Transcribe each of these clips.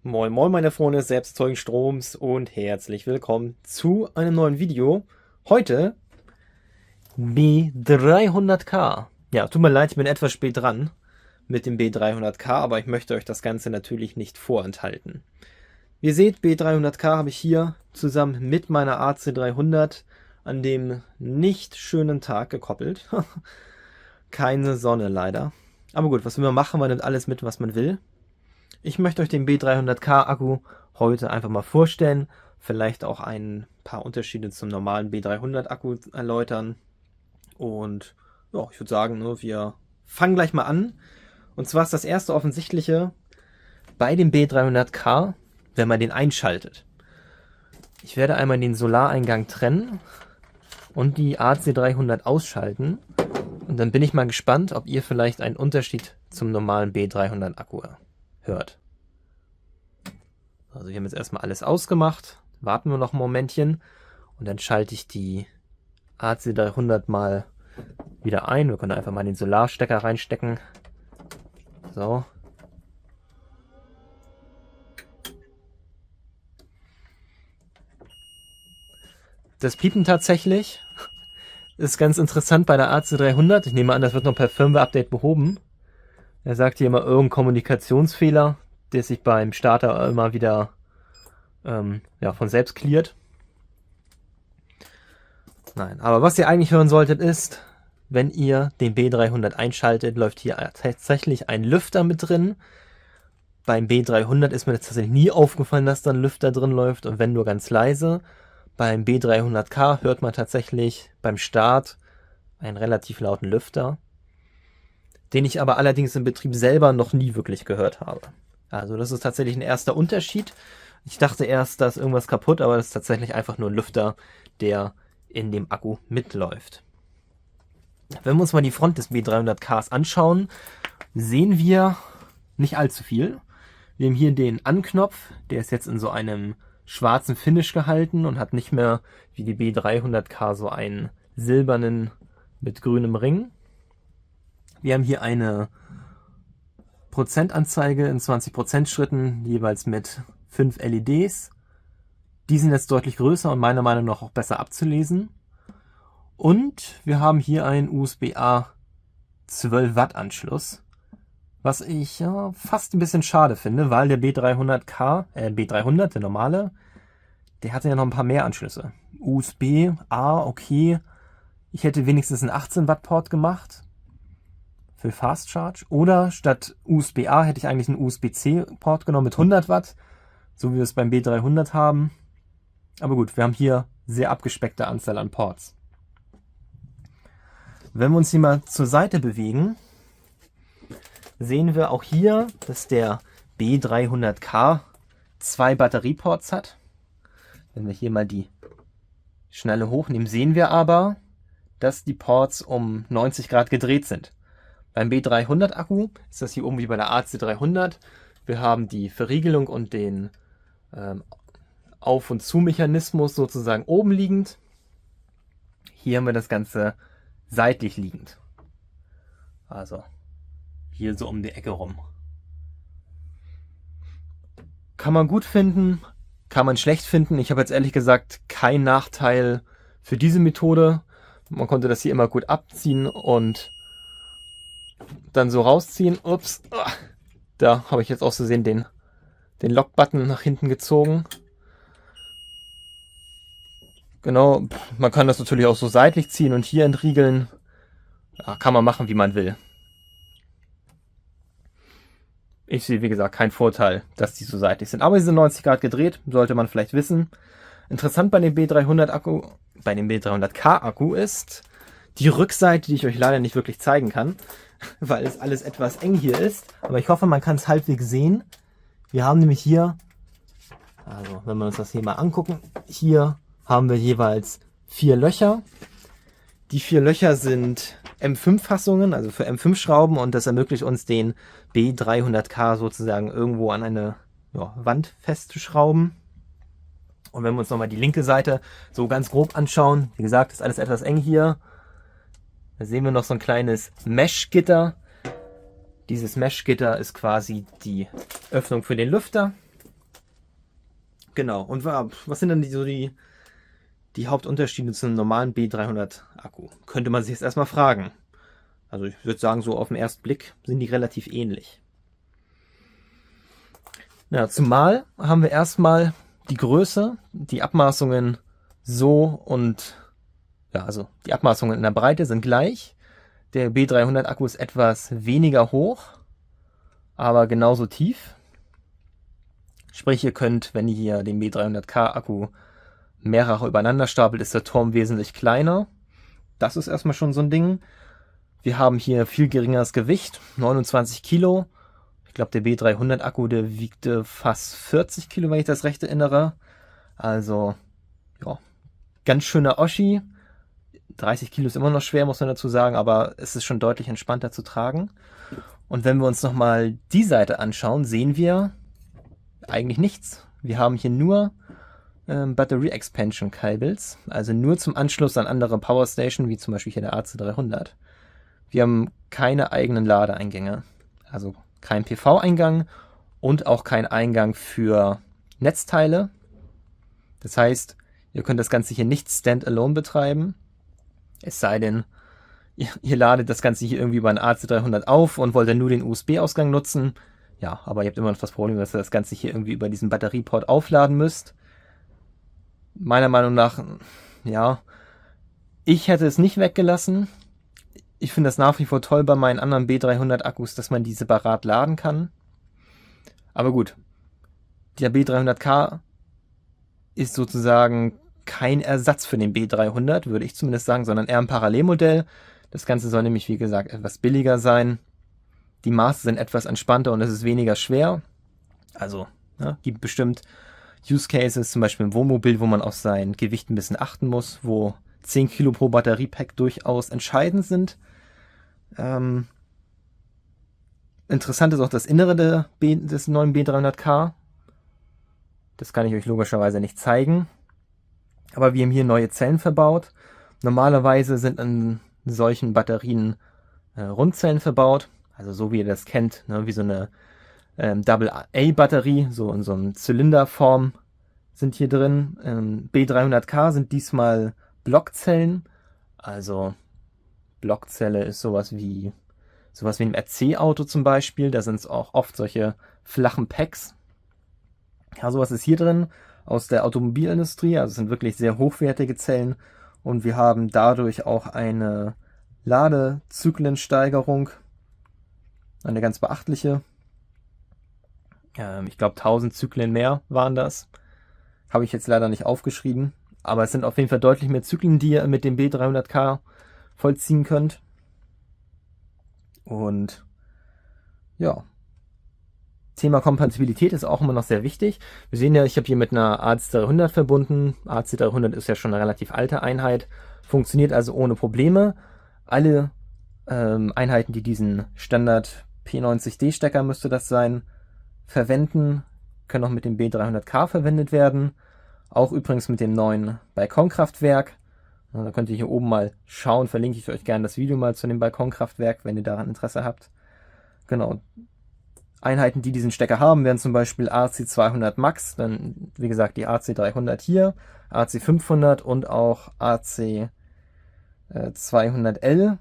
Moin Moin meine Freunde des selbsterzeugen Stroms und herzlich willkommen zu einem neuen Video. Heute B300K. Ja, tut mir leid, ich bin etwas spät dran mit dem B300K, aber ich möchte euch das Ganze natürlich nicht vorenthalten. Wie ihr seht, B300K habe ich hier zusammen mit meiner AC300 an dem nicht schönen Tag gekoppelt. Keine Sonne leider. Aber gut, was will man machen? Man nimmt alles mit, was man will. Ich möchte euch den B300K Akku heute einfach mal vorstellen, vielleicht auch ein paar Unterschiede zum normalen B300 Akku erläutern. Und ja, ich würde sagen, wir fangen gleich mal an. Und zwar ist das erste Offensichtliche bei dem B300K, wenn man den einschaltet. Ich werde einmal den Solareingang trennen und die AC300 ausschalten. Und dann bin ich mal gespannt, ob ihr vielleicht einen Unterschied zum normalen B300 Akku hört. Also wir haben jetzt erstmal alles ausgemacht. Warten wir noch ein Momentchen. Und dann schalte ich die AC300 mal wieder ein. Wir können einfach mal den Solarstecker reinstecken. So. Das Piepen tatsächlich ist ganz interessant bei der AC300. Ich nehme an, das wird noch per Firmware-Update behoben. Er sagt hier immer irgendein Kommunikationsfehler, der sich beim Starter immer wieder von selbst cleart. Nein, aber was ihr eigentlich hören solltet ist, wenn ihr den B300 einschaltet, läuft hier tatsächlich ein Lüfter mit drin. Beim B300 ist mir das tatsächlich nie aufgefallen, dass da ein Lüfter drin läuft, und wenn nur ganz leise. Beim B300K hört man tatsächlich beim Start einen relativ lauten Lüfter, den ich aber allerdings im Betrieb selber noch nie wirklich gehört habe. Also das ist tatsächlich ein erster Unterschied. Ich dachte erst, da ist irgendwas kaputt, aber das ist tatsächlich einfach nur ein Lüfter, der in dem Akku mitläuft. Wenn wir uns mal die Front des B300Ks anschauen, sehen wir nicht allzu viel. Wir haben hier den Anknopf, der ist jetzt in so einem schwarzen Finish gehalten und hat nicht mehr wie die B300K so einen silbernen mit grünem Ring. Wir haben hier eine Prozentanzeige in 20% Schritten, jeweils mit 5 LEDs. Die sind jetzt deutlich größer und meiner Meinung nach auch besser abzulesen. Und wir haben hier einen USB-A 12 Watt Anschluss, was ich fast ein bisschen schade finde, weil der B300, der normale, der hatte ja noch ein paar mehr Anschlüsse. USB-A, okay. Ich hätte wenigstens einen 18 Watt Port gemacht für Fast Charge. Oder statt USB-A hätte ich eigentlich einen USB-C Port genommen mit 100 Watt, so wie wir es beim B300 haben. Aber gut, wir haben hier sehr abgespeckte Anzahl an Ports. Wenn wir uns hier mal zur Seite bewegen, sehen wir auch hier, dass der B300K 2 Batterieports hat. Wenn wir hier mal die Schnalle hochnehmen, sehen wir aber, dass die Ports um 90 Grad gedreht sind. Beim B300 Akku ist das hier oben wie bei der AC300. Wir haben die Verriegelung und den Auf- und Zu-Mechanismus sozusagen oben liegend. Hier haben wir das Ganze seitlich liegend. Also hier so um die Ecke rum. Kann man gut finden, kann man schlecht finden. Ich habe jetzt ehrlich gesagt keinen Nachteil für diese Methode. Man konnte das hier immer gut abziehen und dann so rausziehen. Ups, da habe ich jetzt aus Versehen den Lock-Button nach hinten gezogen. Genau, man kann das natürlich auch so seitlich ziehen und hier entriegeln. Ja, kann man machen, wie man will. Ich sehe, wie gesagt, keinen Vorteil, dass die so seitlich sind. Aber sie sind 90 Grad gedreht, sollte man vielleicht wissen. Interessant bei dem B300K Akku ist die Rückseite, die ich euch leider nicht wirklich zeigen kann, weil es alles etwas eng hier ist. Aber ich hoffe, man kann es halbwegs sehen. Wir haben nämlich hier, also wenn wir uns das hier mal angucken, hier haben wir jeweils 4 Löcher. Die 4 Löcher sind M5-Fassungen, also für M5-Schrauben, und das ermöglicht uns, den B300K sozusagen irgendwo an eine Wand festzuschrauben. Und wenn wir uns nochmal die linke Seite so ganz grob anschauen, wie gesagt, ist alles etwas eng hier. Da sehen wir noch so ein kleines Mesh-Gitter. Dieses Mesh-Gitter ist quasi die Öffnung für den Lüfter. Genau. Und was sind dann die Hauptunterschiede zu einem normalen B300 Akku? Könnte man sich jetzt erstmal fragen. Also ich würde sagen, so auf den ersten Blick sind die relativ ähnlich. Ja, zumal haben wir erstmal die Größe, die Abmaßungen so und ja, also die Abmaßungen in der Breite sind gleich. Der B300 Akku ist etwas weniger hoch, aber genauso tief. Sprich, ihr könnt, wenn ihr hier den B300K Akku mehrere übereinander stapelt, ist der Turm wesentlich kleiner. Das ist erstmal schon so ein Ding. Wir haben hier viel geringeres Gewicht, 29 Kilo. Ich glaube, der B300 Akku, der wiegte fast 40 Kilo, wenn ich das recht erinnere. Also, ja, ganz schöner Oschi. 30 Kilo ist immer noch schwer, muss man dazu sagen, aber es ist schon deutlich entspannter zu tragen. Und wenn wir uns nochmal die Seite anschauen, sehen wir eigentlich nichts. Wir haben hier nur Battery Expansion Cables, also nur zum Anschluss an andere Power Station, wie zum Beispiel hier der AC300. Wir haben keine eigenen Ladeeingänge, also kein PV-Eingang und auch kein Eingang für Netzteile. Das heißt, ihr könnt das Ganze hier nicht standalone betreiben, es sei denn, ihr ladet das Ganze hier irgendwie über einen AC300 auf und wollt dann nur den USB-Ausgang nutzen. Ja, aber ihr habt immer noch das Problem, dass ihr das Ganze hier irgendwie über diesen Batterieport aufladen müsst. Meiner Meinung nach, ja, ich hätte es nicht weggelassen. Ich finde das nach wie vor toll bei meinen anderen B300 Akkus, dass man die separat laden kann. Aber gut, der B300K ist sozusagen kein Ersatz für den B300, würde ich zumindest sagen, sondern eher ein Parallelmodell. Das Ganze soll nämlich, wie gesagt, etwas billiger sein. Die Maße sind etwas entspannter und es ist weniger schwer. Also, ja, gibt bestimmt Use Cases, zum Beispiel im Wohnmobil, wo man auf sein Gewicht ein bisschen achten muss, wo 10 Kilo pro Batteriepack durchaus entscheidend sind. Interessant ist auch das Innere des neuen B300K. Das kann ich euch logischerweise nicht zeigen. Aber wir haben hier neue Zellen verbaut. Normalerweise sind in solchen Batterien Rundzellen verbaut. Also so wie ihr das kennt, ne, wie so eine AA-Batterie, so in so einer Zylinderform sind hier drin. B300K sind diesmal Blockzellen. Also Blockzelle ist sowas wie ein RC-Auto zum Beispiel. Da sind es auch oft solche flachen Packs. Ja, sowas ist hier drin aus der Automobilindustrie. Also es sind wirklich sehr hochwertige Zellen. Und wir haben dadurch auch eine Ladezyklensteigerung. Eine ganz beachtliche. Ich glaube 1000 Zyklen mehr waren das. Habe ich jetzt leider nicht aufgeschrieben. Aber es sind auf jeden Fall deutlich mehr Zyklen, die ihr mit dem B300K vollziehen könnt. Und ja, Thema Kompatibilität ist auch immer noch sehr wichtig. Wir sehen ja, ich habe hier mit einer AC300 verbunden. AC300 ist ja schon eine relativ alte Einheit, funktioniert also ohne Probleme. Alle Einheiten, die diesen Standard P90D-Stecker, müsste das sein, verwenden, können auch mit dem B300K verwendet werden. Auch übrigens mit dem neuen Balkonkraftwerk. Da könnt ihr hier oben mal schauen, verlinke ich euch gerne das Video mal zu dem Balkonkraftwerk, wenn ihr daran Interesse habt. Genau. Einheiten, die diesen Stecker haben, wären zum Beispiel AC200 Max, dann wie gesagt die AC300 hier, AC500 und auch AC200L.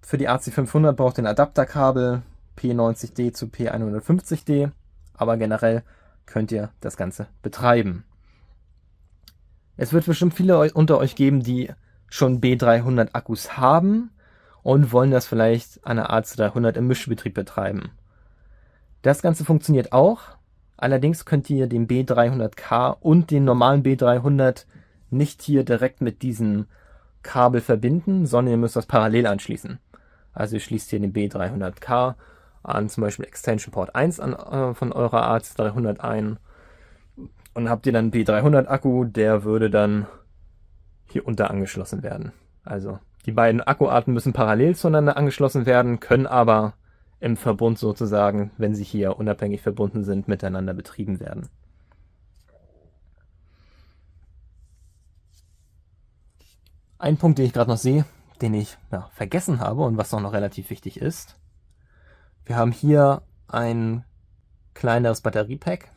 Für die AC500 braucht ihr ein Adapterkabel P90D zu P150D, aber generell könnt ihr das Ganze betreiben. Es wird bestimmt viele unter euch geben, die schon B300 Akkus haben und wollen das vielleicht an der AC300 im Mischbetrieb betreiben. Das Ganze funktioniert auch, allerdings könnt ihr den B300K und den normalen B300 nicht hier direkt mit diesem Kabel verbinden, sondern ihr müsst das parallel anschließen. Also ihr schließt hier den B300K an zum Beispiel Extension Port 1 von eurer AC300 ein und habt ihr dann einen B300 Akku, der würde dann hier unter angeschlossen werden. Also die beiden Akkuarten müssen parallel zueinander angeschlossen werden, können aber im Verbund sozusagen, wenn sie hier unabhängig verbunden sind, miteinander betrieben werden. Ein Punkt, den ich gerade noch sehe, den ich vergessen habe und was noch relativ wichtig ist. Wir haben hier ein kleineres Batteriepack.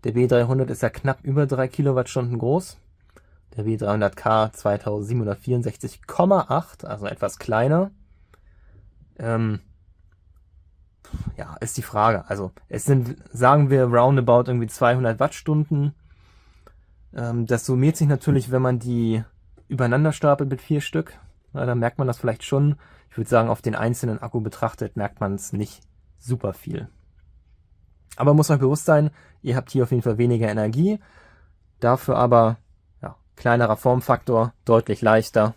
Der B300 ist ja knapp über 3 Kilowattstunden groß. Der B300K 2764,8, also etwas kleiner. Ja, ist die Frage. Also es sind, sagen wir, roundabout irgendwie 200 Wattstunden. Das summiert sich natürlich, wenn man die übereinander stapelt mit 4 Stück. Na, dann merkt man das vielleicht schon. Ich würde sagen, auf den einzelnen Akku betrachtet merkt man es nicht super viel. Aber muss euch bewusst sein, ihr habt hier auf jeden Fall weniger Energie. Dafür aber ja, kleinerer Formfaktor, deutlich leichter.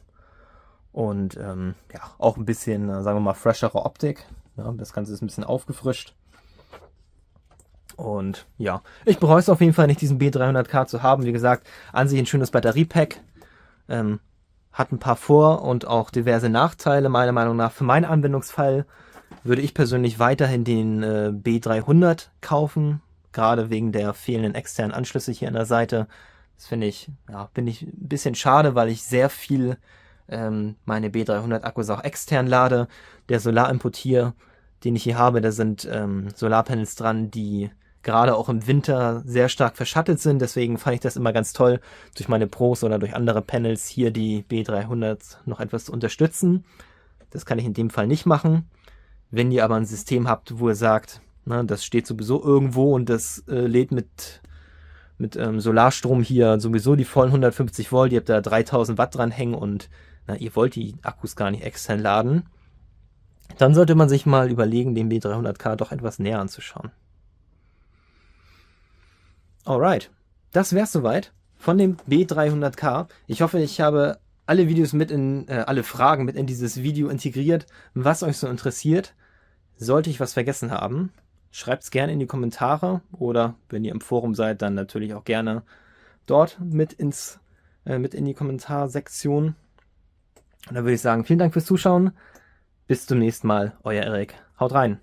Und ja, auch ein bisschen, sagen wir mal, freshere Optik. Ja, das Ganze ist ein bisschen aufgefrischt. Und ja, ich bereue es auf jeden Fall nicht, diesen B300K zu haben. Wie gesagt, an sich ein schönes Batteriepack. Hat ein paar Vor- und auch diverse Nachteile, meiner Meinung nach. Für meinen Anwendungsfall würde ich persönlich weiterhin den B300 kaufen. Gerade wegen der fehlenden externen Anschlüsse hier an der Seite. Das finde ich ein bisschen schade, weil ich sehr viel meine B300 Akkus auch extern lade. Der Solarinput hier, den ich hier habe, da sind Solarpanels dran, die gerade auch im Winter sehr stark verschattet sind. Deswegen fand ich das immer ganz toll, durch meine Pros oder durch andere Panels hier die B300 noch etwas zu unterstützen. Das kann ich in dem Fall nicht machen. Wenn ihr aber ein System habt, wo ihr sagt, na, das steht sowieso irgendwo und das lädt mit Solarstrom hier sowieso die vollen 150 Volt, ihr habt da 3000 Watt dran hängen und na, ihr wollt die Akkus gar nicht extern laden, dann sollte man sich mal überlegen, den B300K doch etwas näher anzuschauen. Alright, das wär's soweit von dem B300K. Ich hoffe, ich habe alle alle Fragen mit in dieses Video integriert, was euch so interessiert. Sollte ich was vergessen haben, schreibt es gerne in die Kommentare oder wenn ihr im Forum seid, dann natürlich auch gerne dort mit in die Kommentarsektion. Und dann würde ich sagen, vielen Dank fürs Zuschauen. Bis zum nächsten Mal, euer Erik. Haut rein!